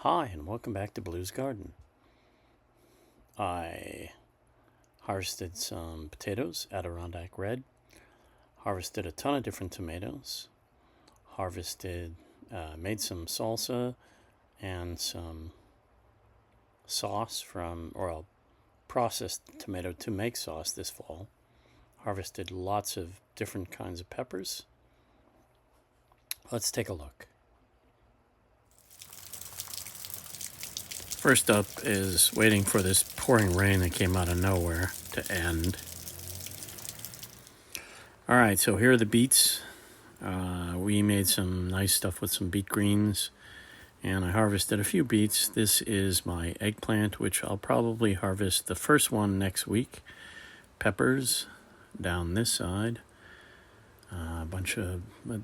Hi, and welcome back to Blue's Garden. I harvested some potatoes, Adirondack Red, harvested a ton of different tomatoes, made some salsa and some sauce processed tomato to make sauce this fall. Harvested lots of different kinds of peppers. Let's take a look. First up is waiting for this pouring rain that came out of nowhere to end. All right, so here are the beets. We made some nice stuff with some beet greens, and I harvested a few beets. This is my eggplant, which I'll probably harvest the first one next week. Peppers down this side. A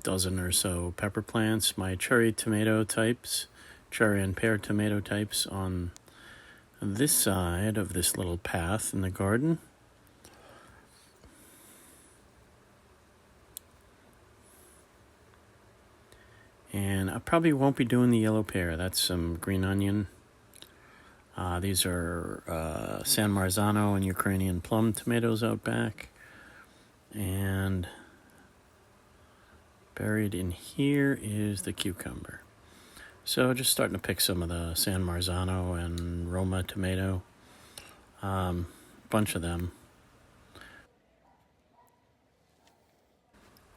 dozen or so pepper plants. My cherry and pear tomato types on this side of this little path in the garden. And I probably won't be doing the yellow pear. That's some green onion. These are San Marzano and Ukrainian plum tomatoes out back. And buried in here is the cucumber. So just starting to pick some of the San Marzano and Roma tomato. Bunch of them.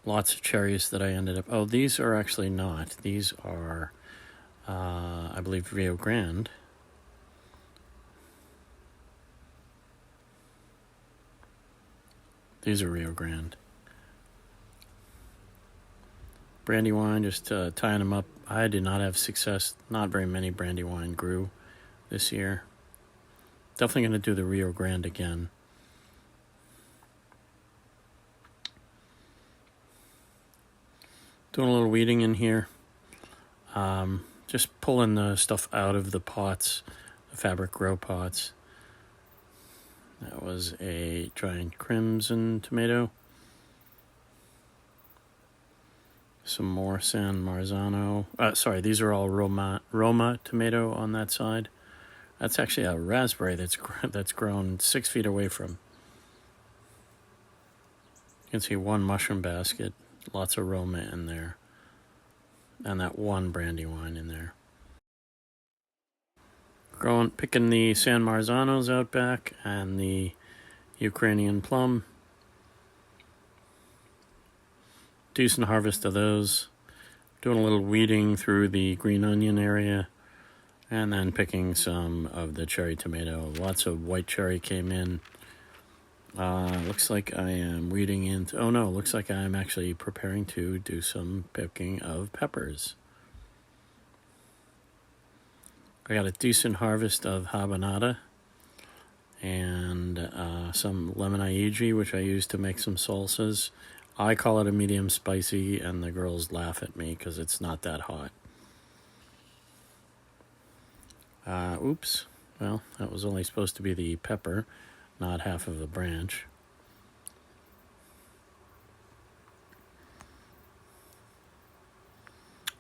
Lots of cherries that I ended up... Oh, these are actually not. These are, I believe, Rio Grande. These are Rio Grande. Brandywine, just tying them up. I did not have success. Not very many Brandywine grew this year. Definitely going to do the Rio Grande again. Doing a little weeding in here. Just pulling the stuff out of the pots, the fabric grow pots. That was a giant crimson tomato. Some more San Marzano. These are all Roma tomato on that side. That's actually a raspberry that's grown 6 feet away from. You can see one mushroom basket, lots of Roma in there, and that one Brandywine in there. Picking the San Marzanos out back and the Ukrainian plum. Decent harvest of those. Doing a little weeding through the green onion area, and then picking some of the cherry tomato. Lots of white cherry came in. Looks like I am weeding into... Oh no, looks like I'm actually preparing to do some picking of peppers. I got a decent harvest of habanada and some lemon aiji, which I use to make some salsas. I call it a medium spicy, and the girls laugh at me because it's not that hot. Oops. Well, that was only supposed to be the pepper, not half of the branch.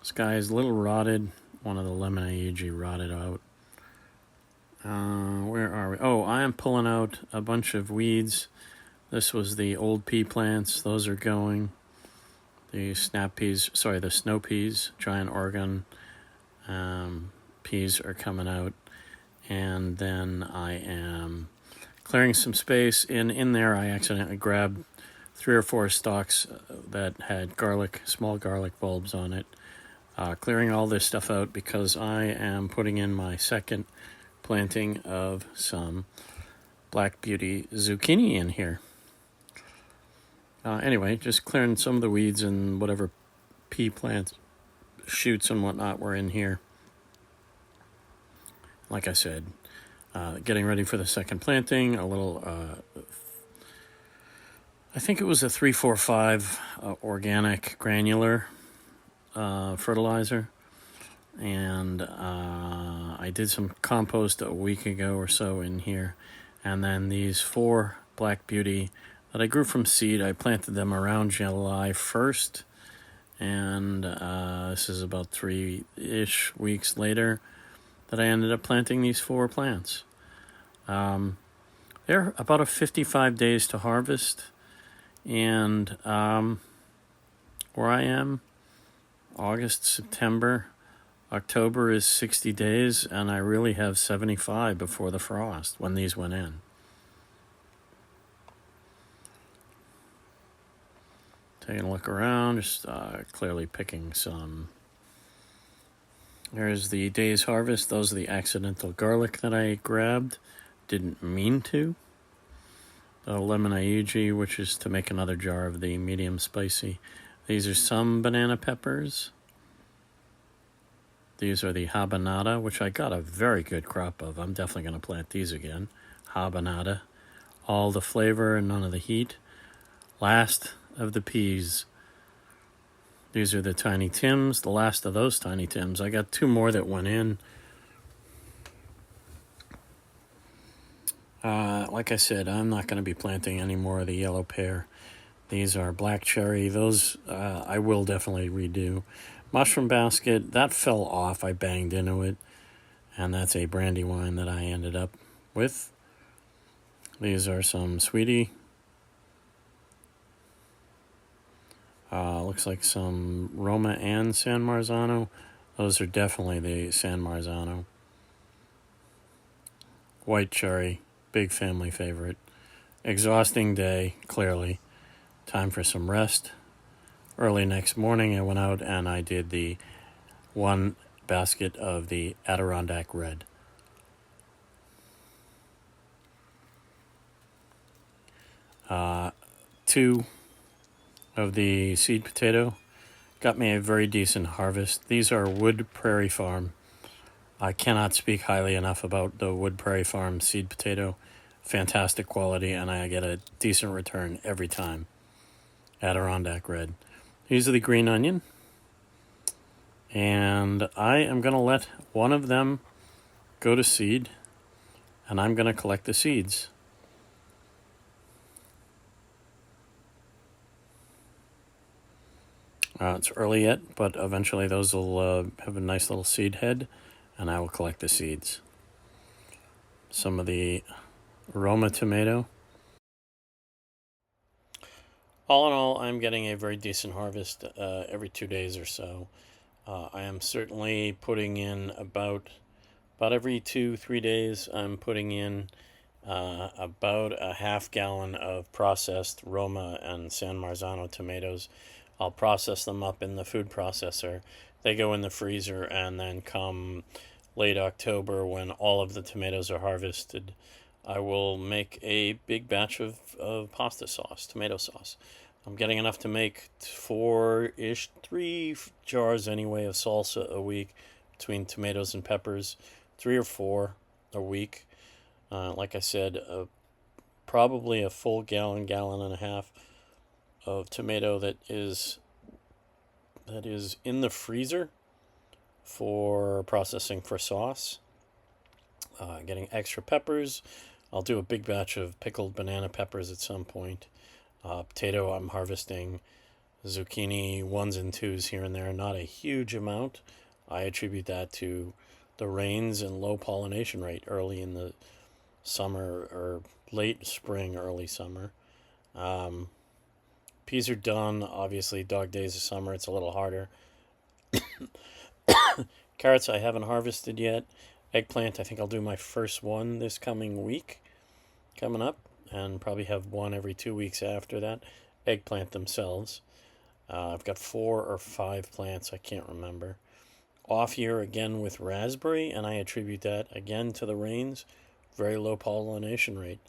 This guy is a little rotted. One of the lemon aiji rotted out. Where are we? Oh, I am pulling out a bunch of weeds. This was the old pea plants. Those are going. The the snow peas, giant Oregon peas are coming out. And then I am clearing some space. In there, I accidentally grabbed 3 or 4 stalks that had small garlic bulbs on it. Clearing all this stuff out because I am putting in my second planting of some Black Beauty zucchini in here. Anyway, just clearing some of the weeds and whatever pea plants, shoots and whatnot were in here. Like I said, getting ready for the second planting. A little, I think it was a 345 organic granular fertilizer. And I did some compost a week ago or so in here. And then these 4 Black Beauty that I grew from seed. I planted them around July 1st, and this is about 3-ish weeks later, that I ended up planting these 4 plants. They're about a 55 days to harvest, and where I am, August, September, October is 60 days, and I really have 75 before the frost when these went in. Taking a look around, just clearly picking some. There's the day's harvest. Those are the accidental garlic that I grabbed. Didn't mean to. The lemon ayuji, which is to make another jar of the medium spicy. These are some banana peppers. These are the habanada, which I got a very good crop of. I'm definitely going to plant these again. Habanada. All the flavor and none of the heat. Last of the peas. These are the Tiny Tims, the last of those Tiny Tims. I got 2 more that went in. Like I said, I'm not going to be planting any more of the yellow pear. These are black cherry. Those I will definitely redo. Mushroom basket, that fell off. I banged into it. And that's a brandy wine that I ended up with. These are some sweetie. Looks like some Roma and San Marzano. Those are definitely the San Marzano. White cherry, big family favorite. Exhausting day, clearly. Time for some rest. Early next morning, I went out and I did the 1 basket of the Adirondack Red. Two of the seed potato. Got me a very decent harvest. These are Wood Prairie Farm. I cannot speak highly enough about the Wood Prairie Farm seed potato. Fantastic quality, and I get a decent return every time. Adirondack Red. These are the green onion. And I am going to let one of them go to seed, and I'm going to collect the seeds. It's early yet, but eventually those will have a nice little seed head, and I will collect the seeds. Some of the Roma tomato. All in all, I'm getting a very decent harvest every 2 days or so. I am certainly putting in about every 2-3 days. I'm putting in about a half gallon of processed Roma and San Marzano tomatoes. I'll process them up in the food processor. They go in the freezer, and then come late October, when all of the tomatoes are harvested, I will make a big batch of pasta sauce, tomato sauce. I'm getting enough to make 4-ish, 3 jars anyway of salsa a week, between tomatoes and peppers, 3 or 4 a week. Like I said, probably a full gallon and a half of tomato that is in the freezer for processing for sauce. Getting extra peppers. I'll do a big batch of pickled banana peppers at some point. Potato, I'm harvesting zucchini 1s and 2s here and there, not a huge amount. I attribute that to the rains and low pollination rate early in the summer, or late spring, early summer. Peas are done. Obviously, dog days of summer, it's a little harder. Carrots I haven't harvested yet. Eggplant, I think I'll do my first one this coming week coming up, and probably have one every 2 weeks after that. Eggplant themselves. I've got 4 or 5 plants, I can't remember. Off year again with raspberry, and I attribute that again to the rains. Very low pollination rate.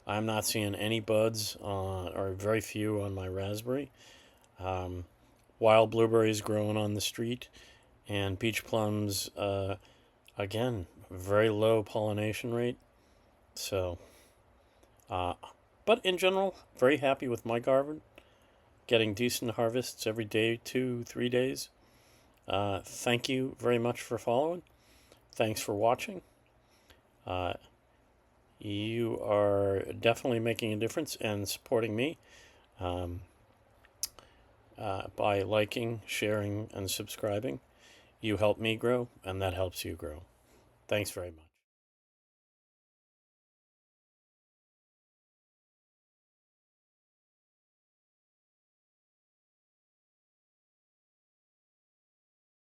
I'm not seeing any buds, or very few, on my raspberry. Wild blueberries growing on the street, and peach plums, again, very low pollination rate. So, but in general, very happy with my garden. Getting decent harvests every day, 2-3 days. Thank you very much for following. Thanks for watching. You are definitely making a difference and supporting me by liking, sharing, and subscribing. You help me grow, and that helps you grow. Thanks very much.